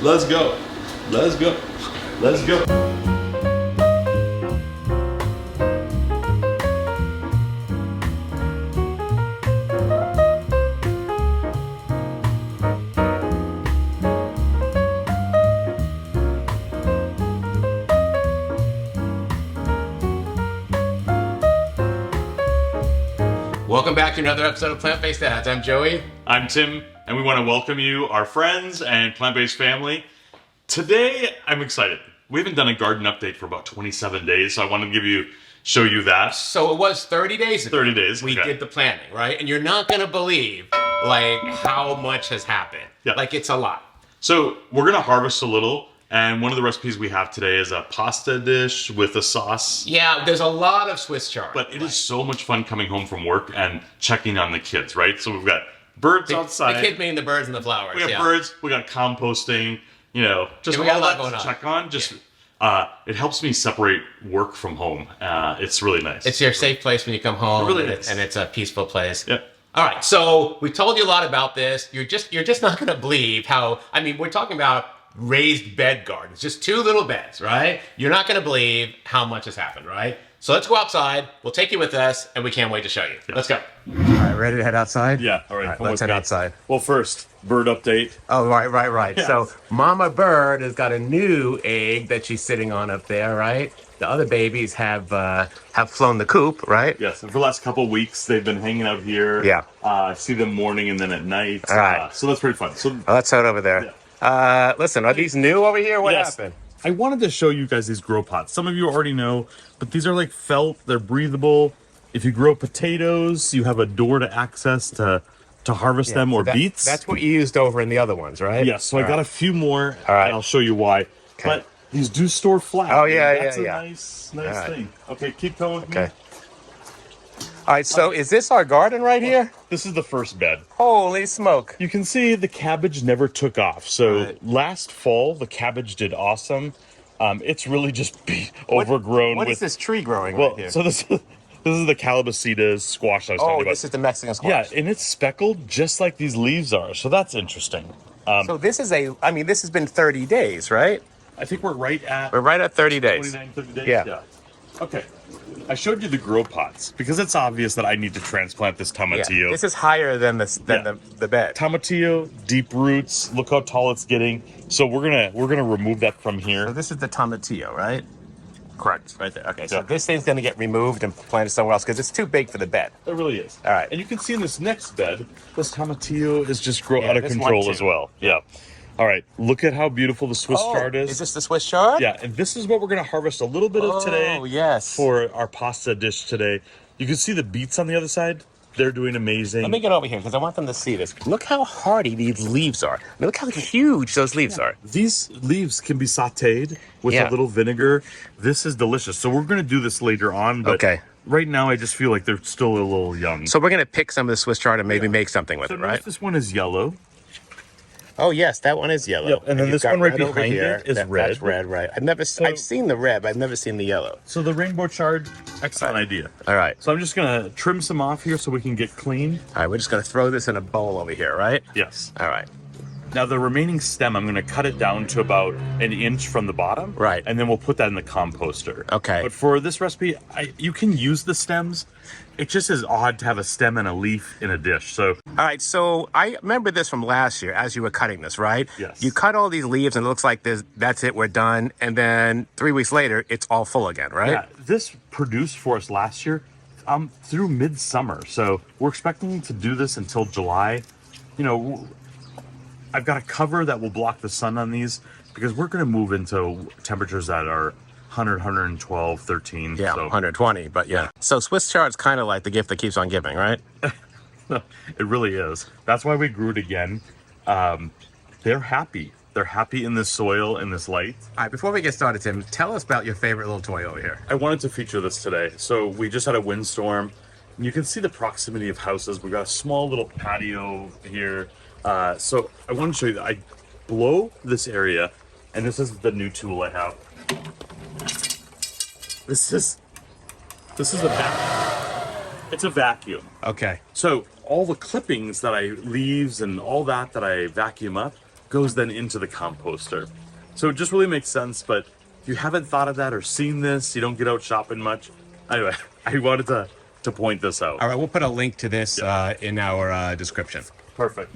Let's go. Let's go. Let's go. Welcome back to another episode of Plant-Based Dads. I'm Joey. I'm Tim, and we want to welcome you, our friends and plant-based family. Today, I'm excited. We haven't done a garden update for about 27 days, so I want to show you that. So it was 30 days ago. 30 days. We did the planting, right? And you're not going to believe, like, how much has happened. Yeah. Like, it's a lot. So we're going to harvest a little, and one of the recipes we have today is a pasta dish with a sauce. Yeah, there's a lot of Swiss chard. But it is so much fun coming home from work and checking on the kids, right? So we've got birds outside. The kids meaning the birds and the flowers. We got birds, we got composting, you know, just we got all a lot that going to on. check on. Just it helps me separate work from home. It's really nice. It's your safe place when you come home. It really is. And it's a peaceful place. Yep. All right, so we told you a lot about this. You're just not going to believe how, I mean, we're talking about raised bed gardens, just 2 little beds, right? You're not going to believe how much has happened, right? So let's go outside. We'll take you with us, and we can't wait to show you. Let's go. All right, ready to head outside? Yeah, all right. Let's head outside. Well, first, bird update. Oh, right. Yes. So Mama Bird has got a new egg that she's sitting on up there, right? The other babies have flown the coop, right? Yes, and for the last couple of weeks, they've been hanging out here. Yeah. I see them morning and then at night. All right. So that's pretty fun. So Well, let's head over there. Listen, are these new over here? What Yes. happened? I wanted to show you guys these grow pots. Some of you already know, but these are like felt. They're breathable. If you grow potatoes, you have a door to access to harvest them, or beets. That's what you used over in the other ones, right? Yes, so I got a few more, All right. and I'll show you why. Okay. But these do store flat. Oh, yeah, and that's yeah. a nice All right. thing. Okay, keep going with me. Okay. All right, so is this our garden right here? This is the first bed. Holy smoke. You can see the cabbage never took off. So Right. last fall, the cabbage did awesome. It's really just overgrown. What with is this tree growing Well, right here? so this is the Calabacida squash I was talking about. This is the Mexican Yeah, squash. and it's speckled just like these leaves are. So that's interesting. So this is this has been 30 days, right? I think we're right at We're right at 30 days. 29, 30 days. Yeah. Okay. I showed you the grow pots because it's obvious that I need to transplant this tomatillo. This is higher than the bed. Tomatillo, deep roots. Look how tall it's getting. So we're gonna remove that from So here. this is the tomatillo, right? Correct. Right there. Okay, so Yeah. this thing's going to get removed and planted somewhere else because it's too big for the bed. It really is. All right. And you can see in this next bed, this tomatillo is just Yeah, out of this one control too. as well. Yeah. All right. Look at how beautiful the Swiss chard is. Is this the Swiss chard? Yeah, and this is what we're going to harvest a little bit of today. Oh, yes. For our pasta dish today. You can see the beets on the other side. They're doing amazing. Let me get over here because I want them to see this. Look how hardy these leaves are. I mean, look how huge those leaves are. These leaves can be sauteed with Yeah. a little vinegar. This is delicious. So we're going to do this later on. But Okay. right now, I just feel like they're still a little young. So we're going to pick some of the Swiss chard and maybe make something with So it, right? this one is yellow. Oh, yes, that one is yellow. Yep, and then you've this got one right over behind here, it is red. That's red, right. I've seen the red, but I've never seen the yellow. So the rainbow chard, excellent idea. All right. So I'm just going to trim some off here so we can get clean. All right, we're just going to throw this in a bowl over here, right? Yes. All right. Now the remaining stem, I'm going to cut it down to about an inch from the bottom. Right. And then we'll put that in the composter. Okay. But for this recipe, you can use the stems. It just is odd to have a stem and a leaf in a dish. So All right, so I remember this from last year as you were cutting this, right? Yes. You cut all these leaves and it looks like that's it, we're done. And then 3 weeks later, it's all full again, right? yeah, this produced for us last year through midsummer. So we're expecting to do this until July. You know, I've got a cover that will block the sun on these because we're going to move into temperatures that are 100, 112, 13. Yeah, so 120, but yeah. So Swiss chard's kind of like the gift that keeps on giving, right? it really is. That's why we grew it again. They're happy. They're happy in this soil, in this light. All right, before we get started, Tim, tell us about your favorite little toy over here. I wanted to feature this today. So we just had a windstorm. You can see the proximity of houses. We've got a small little patio here. So I want to show you that I blow this area, and this is the new tool I have. This is a vacuum. It's a vacuum. Okay. So all the clippings that leaves and all that I vacuum up goes then into the composter. So it just really makes sense, but if you haven't thought of that or seen this, you don't get out shopping much. Anyway, I wanted to point this out. All right, we'll put a link to this in our description. Perfect.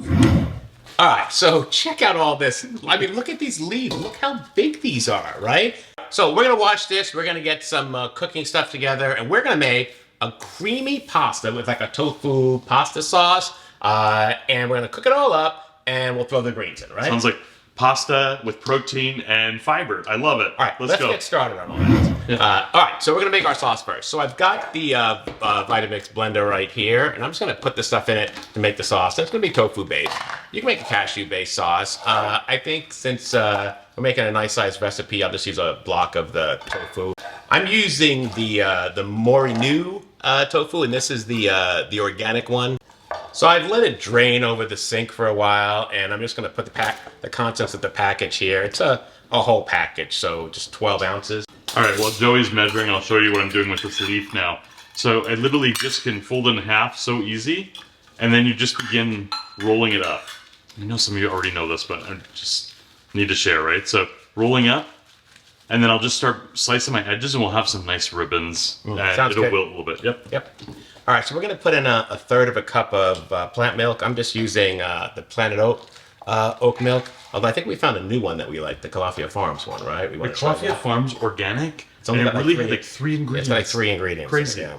All right, so check out all this. I mean, look at these leaves. Look how big these are, right? So we're gonna watch this. We're gonna get some cooking stuff together, and we're gonna make a creamy pasta with like a tofu pasta sauce. And we're gonna cook it all up, and we'll throw the greens in, right? Sounds like pasta with protein and fiber. I love it. All right, let's go. get started on all that. All right, so we're gonna make our sauce first. So I've got the Vitamix blender right here, and I'm just gonna put the stuff in it to make the sauce. It's gonna be tofu based. You can make a cashew based sauce. I think since we're making a nice sized recipe, I'll just use a block of the tofu. I'm using the Morinu tofu, and this is the organic one. So I've let it drain over the sink for a while, and I'm just going to put the contents of the package here. It's a whole package, so just 12 ounces. All right, well, Joey's measuring. I'll show you what I'm doing with this leaf now. So I literally just can fold it in half so easy, and then you just begin rolling it up. I know some of you already know this, but I just need to share, right? So rolling up, and then I'll just start slicing my edges, and we'll have some nice ribbons. Sounds it'll good. wilt a little bit. Yep. All right, so we're going to put in a third of a cup of plant milk. I'm just using the Planet Oak milk. Although I think we found a new one that we like, the Calafia Farms one, right? The Calafia Farms organic. It's only and got it really like had like 3 ingredients. It's got like 3 ingredients. Crazy. Yeah.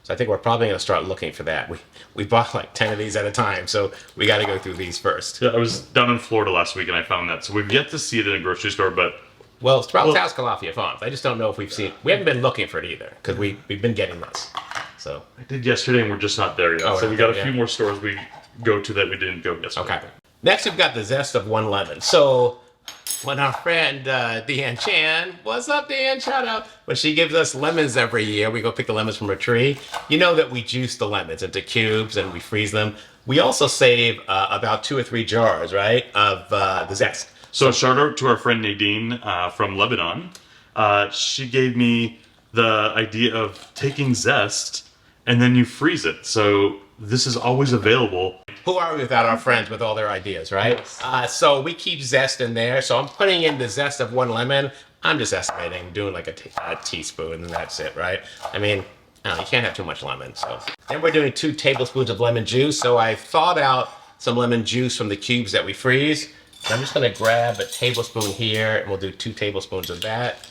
So I think we're probably going to start looking for that. We bought like 10 of these at a time, so we got to go through these first. Yeah, I was down in Florida last week and I found that. So we've yet to see it in a grocery store, but... Well, Sprouts has Calafia Farms. I just don't know if we've seen... We haven't been looking for it either, because we've been getting this. So I did yesterday and we're just not there yet. So we got a few more stores we go to that we didn't go yesterday. Okay. Next, we've got the zest of 1 lemon. So when our friend Deanne Chan, what's up, Deanne? Shout out. When she gives us lemons every year, we go pick the lemons from a tree. You know that we juice the lemons into cubes and we freeze them. We also save about 2 or 3 jars, right, of the zest. So shout out to our friend Nadine from Lebanon. She gave me the idea of taking zest and then you freeze it. So this is always available. Who are we without our friends with all their ideas, right? Yes. So we keep zest in there. So I'm putting in the zest of 1 lemon. I'm just estimating, doing like a teaspoon, and that's it, right? I mean, you can't have too much lemon. So then we're doing 2 tablespoons of lemon juice. So I thawed out some lemon juice from the cubes that we freeze. I'm just gonna grab a tablespoon here, and we'll do 2 tablespoons of that.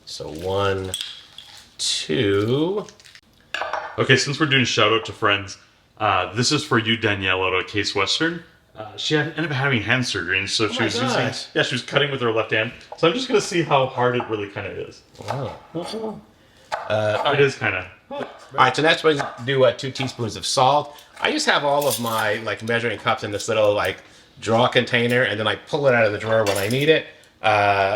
So 1, 2. Okay, since we're doing shout out to friends, this is for you, Danielle, out of Case Western. She ended up having hand surgery, and so she was she was cutting with her left hand. So I'm just gonna see how hard it really kind of is. Wow. It is kind of. All right, so next we're gonna do 2 teaspoons of salt. I just have all of my like measuring cups in this little like drawer container, and then I pull it out of the drawer when I need it.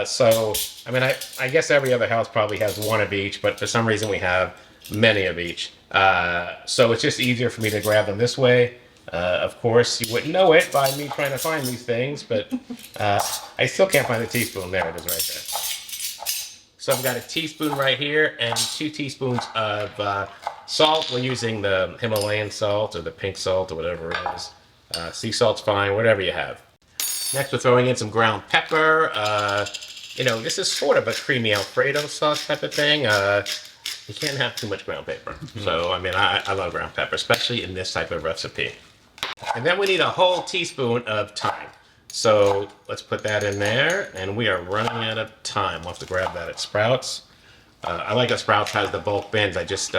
So I mean, I guess every other house probably has 1 of each, but for some reason we have many of each. So it's just easier for me to grab them this way. Of course, you wouldn't know it by me trying to find these things, but I still can't find the teaspoon. There it is right there. So I've got a teaspoon right here and 2 teaspoons of salt. We're using the Himalayan salt or the pink salt or whatever it is. Sea salt's fine, whatever you have. Next, we're throwing in some ground pepper. You know, this is sort of a creamy Alfredo sauce type of thing. You can't have too much ground pepper. So, I mean, I love ground pepper, especially in this type of recipe. And then we need a whole teaspoon of thyme. So let's put that in there, and we are running out of thyme. We'll have to grab that at Sprouts. I like that Sprouts has the bulk bins. I just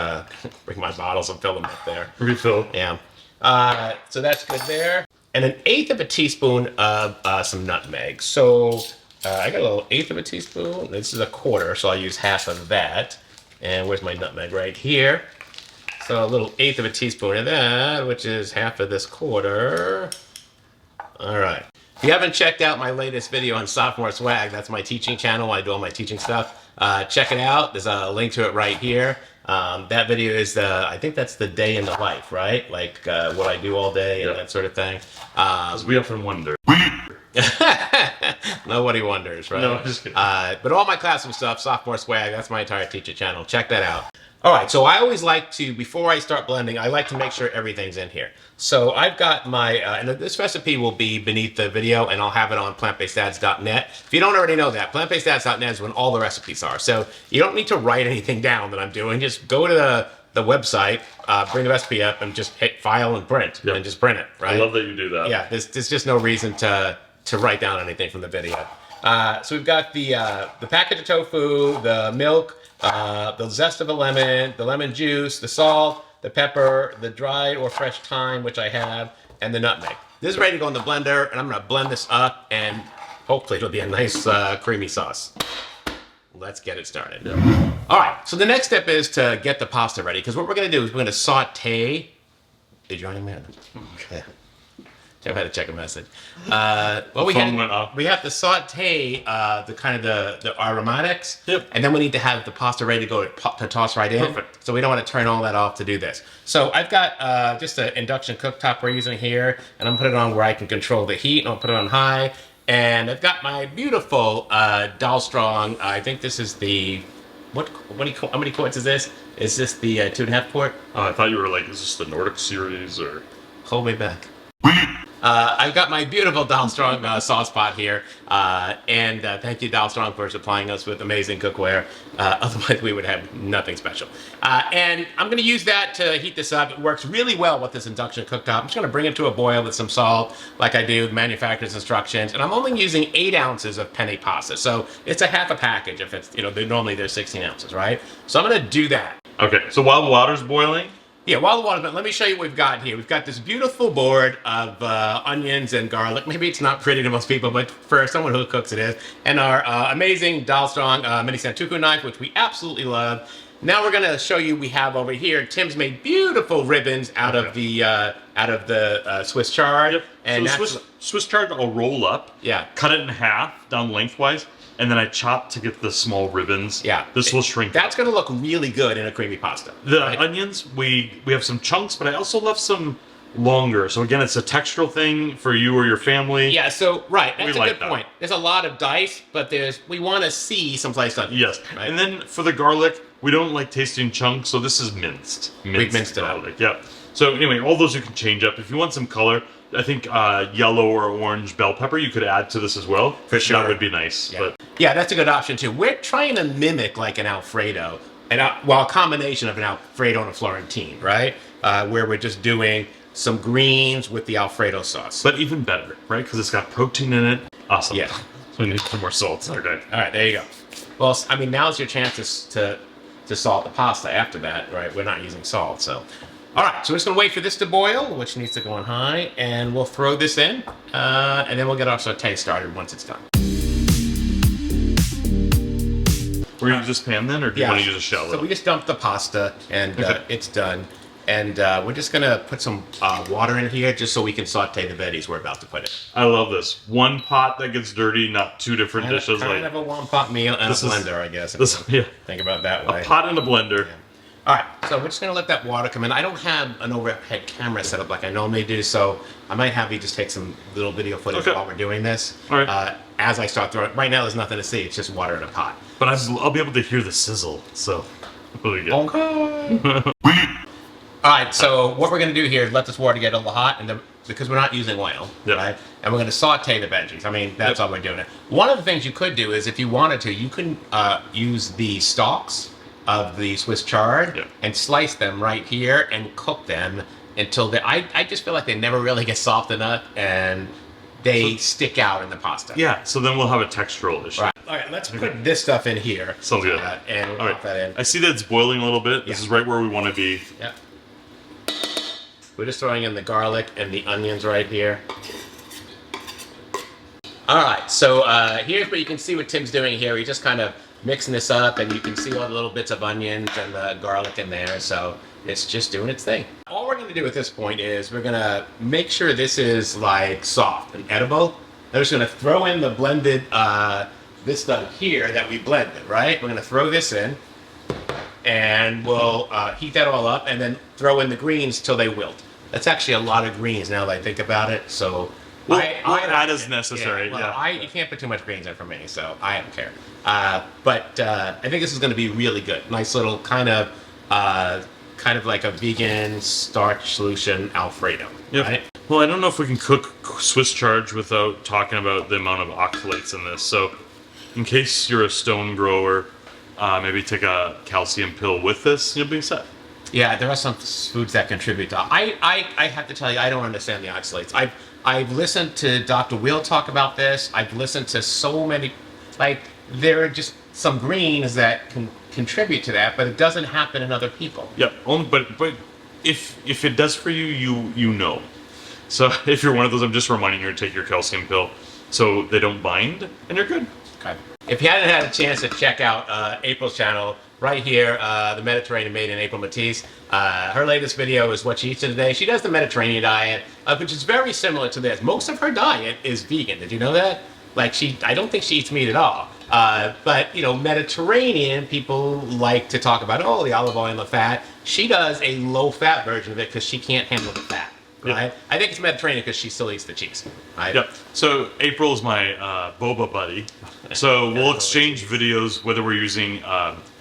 bring my bottles and fill them up there. Refill. Yeah. So that's good there. And 1/8 of a teaspoon of some nutmeg. So I got a little 1/8 of a teaspoon. This is a 1/4, so I'll use half of that. And where's my nutmeg? Right here. So a little 1/8 of a teaspoon of that, which is half of this 1/4. All right. If you haven't checked out my latest video on Sophomore Swag, that's my teaching channel. I do all my teaching stuff. Check it out. There's a link to it right here. That video is I think that's the day in the life, right? Like what I do all day and that sort of thing. As we often wonder. Nobody wonders, right? No, I'm just kidding. But all my classroom stuff, Sophomore Swag, that's my entire teacher channel. Check that out. All right, so I always like to, before I start blending, I like to make sure everything's in here. So I've got my, and this recipe will be beneath the video, and I'll have it on plantbaseddads.net. If you don't already know that, plantbaseddads.net is when all the recipes are. So you don't need to write anything down that I'm doing. Just go to the website, bring the recipe up, and just hit file and print, and just print it, right? I love that you do that. Yeah, there's just no reason to write down anything from the video. So we've got the package of tofu, the milk, the zest of a lemon, the lemon juice, the salt, the pepper, the dried or fresh thyme, which I have, and the nutmeg. This is ready to go in the blender, and I'm gonna blend this up, and hopefully it'll be a nice creamy sauce. Let's get it started. Yeah. All right, so the next step is to get the pasta ready, because what we're gonna do is we're gonna saute. Did you join me? Okay. I've had to check a message. Well, we have to saute the kind of the aromatics, and then we need to have the pasta ready to go to toss right in. Perfect. So we don't want to turn all that off to do this. So I've got just an induction cooktop we're using here, and I'm putting it on where I can control the heat, and I'll put it on high. And I've got my beautiful Dahlstrong. I think this is the how many quarts is this? Is this the 2.5 quart? I thought you were like, is this the Nordic series or? Hold me back. I've got my beautiful Dahlstrong sauce pot here, and thank you, Dahlstrong, for supplying us with amazing cookware. Otherwise, we would have nothing special. And I'm going to use that to heat this up. It works really well with this induction cooktop. I'm just going to bring it to a boil with some salt, like I do, the manufacturer's instructions. And I'm only using 8 ounces of penne pasta, so it's a half a package. If it's, normally there's 16 ounces, right? So I'm going to do that. Okay, so while the water's boiling. Yeah, while the water's boiling, let me show you what we've got here. We've got this beautiful board of onions and garlic. Maybe it's not pretty to most people, but for someone who cooks it is. And our amazing Dahlstrong mini Santoku knife, which we absolutely love. Now we're gonna show you we have over here. Tim's made beautiful ribbons out of the Swiss chard. Yep. And so Swiss chard I'll roll up. Yeah. Cut it in half down lengthwise. And then I chop to get the small ribbons. Yeah. This will shrink. That's going to look really good in a creamy pasta. The onions, we have some chunks, but I also left some longer. So again, it's a textural thing for you or your family. Yeah, so, right, that's a like good point. There's a lot of dice, but we want to see some sliced onions. Yes. Right? And then for the garlic, we don't like tasting chunks, so this is minced. We've minced it up. Garlic. Yeah. So anyway, all those you can change up. If you want some color, I think yellow or orange bell pepper you could add to this as well. For sure. That would be nice. Yeah. But Yeah, that's a good option too. We're trying to mimic like an Alfredo, a combination of an Alfredo and a Florentine, right? Where we're just doing some greens with the Alfredo sauce. But even better, right? Because it's got protein in it. Awesome. Yeah. So we need some more salt. Okay. All right, there you go. Well, I mean, now's your chance to salt the pasta after that, right? We're not using salt, so. All right, so we're just gonna wait for this to boil, which needs to go on high, and we'll throw this in, and then we'll get our saute started once it's done. We're gonna use this pan then, or do you want to use a shell? So we just dumped the pasta, and it's done. And we're just gonna put some water in here just so we can saute the veggies we're about to put in. I love this. One pot that gets dirty, not 2 different dishes. Kind of a one-pot meal and a blender, I guess. Think about it that way. A pot and a blender. Yeah. All right, so we're just gonna let that water come in. I don't have an overhead camera set up like I normally do, so I might have you just take some little video footage while we're doing this. All right. As I start throwing, right now there's nothing to see, it's just water in a pot. But I'll be able to hear the sizzle, so really good. Okay. All right, so what we're gonna do here is let this water get a little hot, and because we're not using oil, right? And we're gonna saute the veggies. I mean, that's all we're doing. One of the things you could do is, if you wanted to, you can use the stalks of the Swiss chard and slice them right here and cook them until I just feel like they never really get soft enough and they stick out in the pasta. Yeah, so then we'll have a textural issue. Right. All right, let's put this stuff in here. Sounds good. And we'll pop that in. I see that it's boiling a little bit. This is right where we want to be. Yeah. We're just throwing in the garlic and the onions right here. All right, so here's what you can see what Tim's doing here. He's just kind of mixing this up, and you can see all the little bits of onions and the garlic in there, so it's just doing its thing. All we're gonna do at this point is we're gonna make sure this is like soft and edible. I'm just gonna throw in the blended, this stuff here that we blended, right? We're gonna throw this in, and we'll heat that all up, and then throw in the greens till they wilt. That's actually a lot of greens now that I think about it, so We'll add as necessary. You can't put too much greens in for me, so I don't care. But I think this is going to be really good. Nice little kind of like a vegan starch solution Alfredo. Yep. Right? Well, I don't know if we can cook Swiss Charge without talking about the amount of oxalates in this. So, in case you're a stone grower, maybe take a calcium pill with this. You'll be set. Yeah, there are some foods that contribute to. I have to tell you, I don't understand the oxalates. I've listened to Dr. Will talk about this. I've listened to so many, like there are just some greens that can contribute to that, but it doesn't happen in other people. Yep. But if it does for you, you know. So if you're one of those, I'm just reminding you to take your calcium pill so they don't bind, and you're good. Okay. If you hadn't had a chance to check out April's channel, right here, the Mediterranean Maiden, April Matese. Her latest video is what she eats today. She does the Mediterranean diet, which is very similar to this. Most of her diet is vegan. Did you know that? Like I don't think she eats meat at all. But you know, Mediterranean people like to talk about, oh, the olive oil and the fat. She does a low-fat version of it because she can't handle the fat. Right? Yep. I think it's Mediterranean because she still eats the cheese. Right? Yep. So April's my boba buddy. So we'll exchange videos whether we're using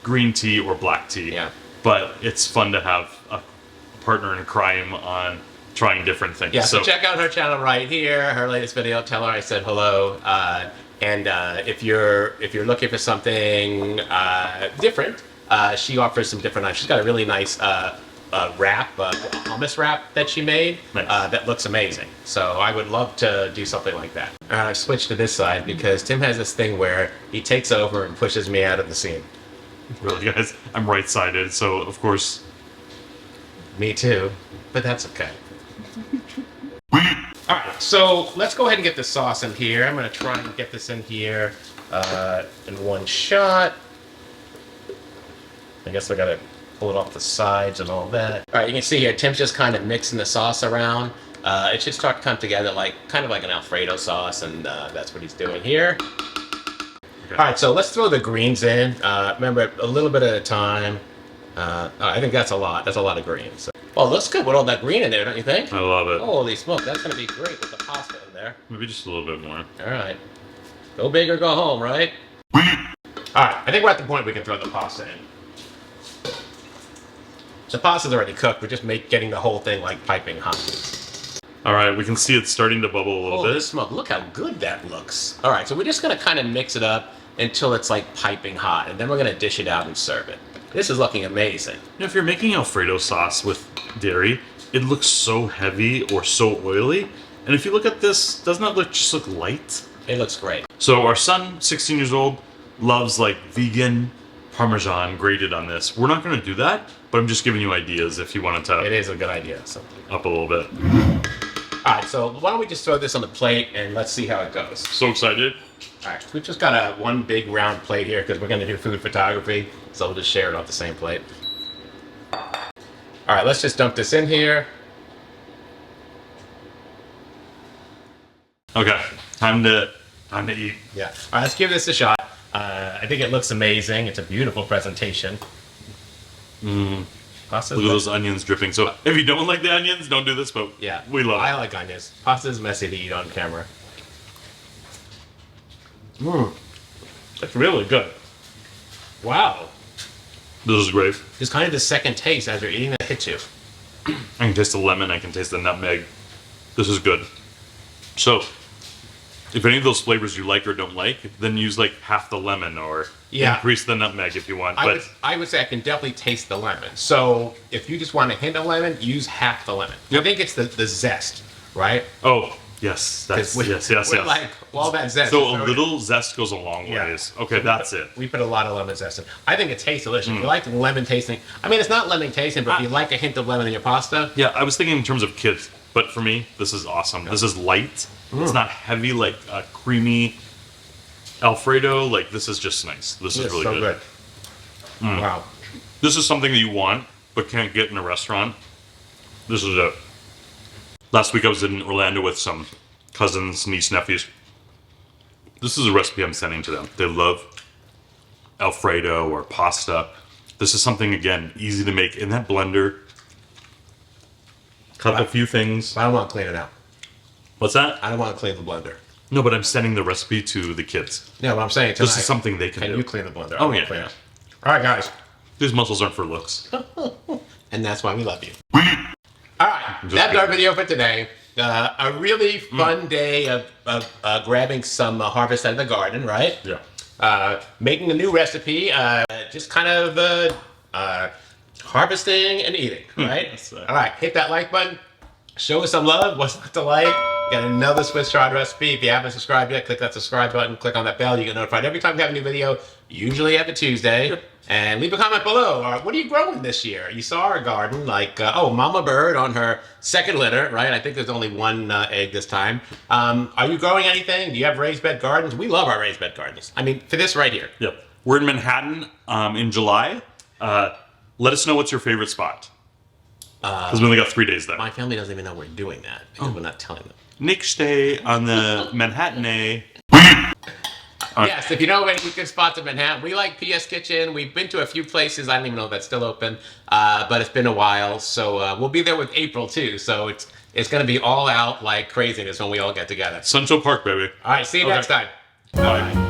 green tea or black tea. Yeah. But it's fun to have a partner in crime on trying different things. Yeah. So check out her channel right here. Her latest video. Tell her I said hello. And if you're looking for something different, she offers some different knives. She's got a really nice wrap, hummus wrap that she made. Nice. That looks amazing. So I would love to do something like that. All right, I've switched to this side because Tim has this thing where he takes over and pushes me out of the scene. Really, guys, I'm right-sided, so of course. Me too, but that's okay. All right, so let's go ahead and get the sauce in here. I'm going to try and get this in here in one shot. I guess I got to pull it off the sides and all that. All right, you can see here, Tim's just kind of mixing the sauce around. It should start to come together kind of like an Alfredo sauce, and that's what he's doing here. Okay. All right, so let's throw the greens in. Remember, a little bit at a time. I think that's a lot. That's a lot of greens. So. Well, it looks good with all that green in there, don't you think? I love it. Holy smoke, that's going to be great with the pasta in there. Maybe just a little bit more. All right. Go big or go home, right? All right, I think we're at the point we can throw the pasta in. The pasta's already cooked. We're just getting the whole thing like piping hot. All right, we can see it's starting to bubble a little bit. Holy smoke, look how good that looks. All right, so we're just going to kind of mix it up until it's like piping hot, and then we're going to dish it out and serve it. This is looking amazing. You know, if you're making Alfredo sauce with dairy, it looks so heavy or so oily. And if you look at this, doesn't it just look light? It looks great. So our son, 16 years old, loves like vegan Parmesan grated on this. We're not going to do that, but I'm just giving you ideas if you wanted to. It is a good idea. So up a little bit. All right, so why don't we just throw this on the plate and let's see how it goes. So excited. All right, we've just got one big round plate here because we're going to do food photography, so we'll just share it off the same plate. All right, let's just dump this in here. Okay, time to eat. Yeah. All right, let's give this a shot. I think it looks amazing. It's a beautiful presentation. Look at those onions dripping. So if you don't like the onions, don't do this, but yeah, we love it. I like onions. Pasta is messy to eat on camera. That's really good. Wow. This is great. It's kind of the second taste as you're eating that hits you. I can taste the lemon. I can taste the nutmeg. This is good. So, if any of those flavors you like or don't like, then use like half the lemon or increase the nutmeg if you want. I would say I can definitely taste the lemon. So, if you just want a hint of lemon, use half the lemon. Yep. I think it's the zest, right? Oh, yes. Yes. Like all that zest. So a little zest goes a long ways. Okay, that's it. We put a lot of lemon zest in. I think it tastes delicious. If you like lemon tasting, I mean, it's not lemon tasting, but if you like a hint of lemon in your pasta. Yeah, I was thinking in terms of kids, but for me, this is awesome. This is light. It's not heavy like a creamy Alfredo. Like this is just nice. This is really good. Wow. This is something that you want but can't get in a restaurant. This is it. Last week I was in Orlando with some cousins, niece, nephews. This is a recipe I'm sending to them. They love Alfredo or pasta. This is something, again, easy to make in that blender. Cut up a few things. I don't want to clean it out. What's that? I don't want to clean the blender. No, but I'm sending the recipe to the kids. No, what I'm saying tonight. This is something they can do. you clean the blender? Oh, I yeah, won't clean yeah. it. All right, guys. These muscles aren't for looks. And that's why we love you. All right, that's our video for today. A really fun day of grabbing some harvest out of the garden, right? Yeah. Making a new recipe, just kind of harvesting and eating, right? All right, hit that like button. Show us some love. What's not to like? Got another Swiss chard recipe. If you haven't subscribed yet, click that subscribe button. Click on that bell. You get notified every time we have a new video. Usually every Tuesday. And leave a comment below. What are you growing this year? You saw our garden, like, oh, Mama Bird on her second litter, right? I think there's only one egg this time. Are you growing anything? Do you have raised bed gardens? We love our raised bed gardens. I mean, for this right here. Yep. We're in Manhattan in July. Let us know what's your favorite spot. Because we only got 3 days there. My family doesn't even know we're doing that because we're not telling them. Nick stay on the Manhattan. Yes, if you know any good spots in Manhattan, we like PS Kitchen. We've been to a few places. I don't even know if that's still open, but it's been a while. So we'll be there with April too. So it's going to be all out like craziness when we all get together. Central Park, baby. All right, see you next time. Bye.